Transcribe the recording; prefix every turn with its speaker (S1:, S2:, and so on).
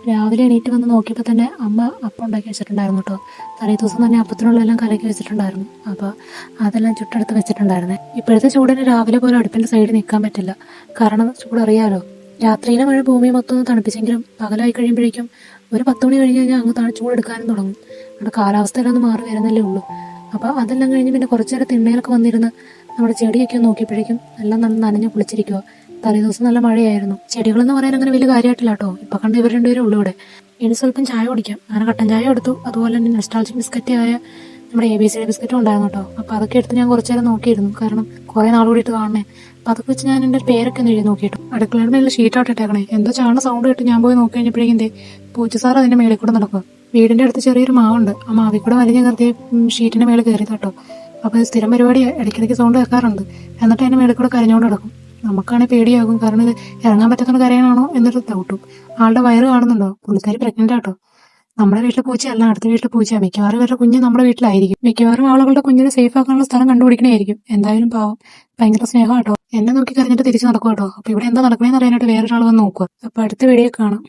S1: രാവിലെ എണീറ്റ് വന്ന് നോക്കിയപ്പോൾ തന്നെ അമ്മ അപ്പം ഉണ്ടാക്കി വെച്ചിട്ടുണ്ടായിരുന്നു കേട്ടോ. തലേ ദിവസം തന്നെ അപ്പത്തിനുള്ളതെല്ലാം കലക്കി വെച്ചിട്ടുണ്ടായിരുന്നു. അപ്പോൾ അതെല്ലാം ചുട്ടെടുത്ത് വെച്ചിട്ടുണ്ടായിരുന്നേ. ഇപ്പോഴത്തെ ചൂടിന് രാവിലെ പോലും അടുപ്പിൻ്റെ സൈഡിൽ നിൽക്കാൻ പറ്റില്ല. കാരണം ചൂട് അറിയാലോ. രാത്രിയിലെ മഴ ഭൂമി മൊത്തം ഒന്ന് തണുപ്പിച്ചെങ്കിലും പകലായി കഴിയുമ്പോഴേക്കും ഒരു 10 മണി കഴിഞ്ഞ് കഴിഞ്ഞാൽ അങ്ങ് ചൂടെടുക്കാനും തുടങ്ങും. നമ്മുടെ കാലാവസ്ഥയെല്ലാം ഒന്ന് മാറി വരുന്നല്ലേ ഉള്ളൂ. അപ്പോൾ അതെല്ലാം കഴിഞ്ഞ് പിന്നെ കുറച്ച് നേരം തിണ്ണയിലൊക്കെ വന്നിരുന്ന് നമ്മുടെ ചെടിയൊക്കെ നോക്കിയപ്പോഴേക്കും എല്ലാം നനഞ്ഞ് കുളിച്ചിരിക്കുക. തലേ ദിവസം നല്ല മഴയായിരുന്നു. ചെടികളെന്ന് പറയാൻ അങ്ങനെ വലിയ കാര്യമായിട്ടില്ല കേട്ടോ. ഇപ്പൊ കണ്ട് ഇവർ രണ്ടുപേരും ഉള്ളൂ ഇവിടെ. ഇനി സ്വല്പം ചായ കുടിക്കാം. അങ്ങനെ കട്ടൻ ചായ എടുത്തു. അതുപോലെ തന്നെ നെസ്റ്റാൾജിക് ബിസ്ക്കറ്റ് ആയ നമ്മുടെ ABC ബിസ്ക്കറ്റും ഉണ്ടായിരുന്നു കേട്ടോ. അപ്പോൾ അതൊക്കെ എടുത്ത് ഞാൻ കുറച്ച് നേരം നോക്കിയിരുന്നു. കാരണം കുറേ നാൾ കൂടിയിട്ട് കാണണേ. അപ്പോൾ അതൊക്കെ വെച്ച് ഞാൻ എൻ്റെ പേരൊക്കെ ഒന്ന് എഴുതി നോക്കിയിട്ടു. അടുക്കളയുടെ മേലെ ഷീറ്റായിട്ട് ഇട്ടേക്കണേ. എന്തോ ചാണ സൗണ്ട് കേട്ട് ഞാൻ പോയി നോക്കി കഴിഞ്ഞപ്പോഴേക്കും എന്തേ പൂച്ചസാർ അതിൻ്റെ മേളിൽ കൂടെ നടക്കുക. വീടിൻ്റെ അടുത്ത് ചെറിയൊരു മാവുണ്ട്. ആ മാവിൽ കൂടെ വലിയ കറുത്തി ഷീറ്റിൻ്റെ മേളിൽ കയറി കേട്ടോ. അപ്പോൾ സ്ഥിരം പരിപാടി ഇടയ്ക്കിടയ്ക്ക് സൗണ്ട് കേൾക്കാറുണ്ട്. എന്നിട്ട് അതിൻ്റെ മേളിൽ കൂടെ കരഞ്ഞുകൊണ്ട് കിടക്കും. നമുക്കാണെങ്കിൽ പേടിയാകും. കാരണം ഇത് ഇറങ്ങാൻ പറ്റാത്ത കരയാനാണോ എന്നൊരു ഡൗട്ടും. ആളുടെ വയറ് കാണുന്നുണ്ടോ? പുള്ളിക്കാരി പ്രഗ്നന്റ് ആട്ടോ. നമ്മുടെ വീട്ടിലെ പൂച്ചയല്ല, അടുത്ത വീട്ടിലെ പൂച്ചയാണ്. മിക്കവാറും ഇവരുടെ കുഞ്ഞ് നമ്മുടെ വീട്ടിലായിരിക്കും. മിക്കവാറും ആളുകളുടെ കുഞ്ഞിനെ സേഫ് ആക്കാനുള്ള സ്ഥലം കണ്ടുപിടിക്കണായിരിക്കും. എന്തായാലും പാവം, ഭയങ്കര സ്നേഹം കേട്ടോ. എന്നെ നോക്കി കരഞ്ഞിട്ട് തിരിച്ചു നടക്കും കേട്ടോ. അപ്പൊ ഇവിടെ എന്താ നടക്കണേന്ന് അറിയാനായിട്ട് വേറൊരാൾ വന്ന് നോക്കുക. അപ്പൊ അടുത്ത വീഡിയോ കാണാം.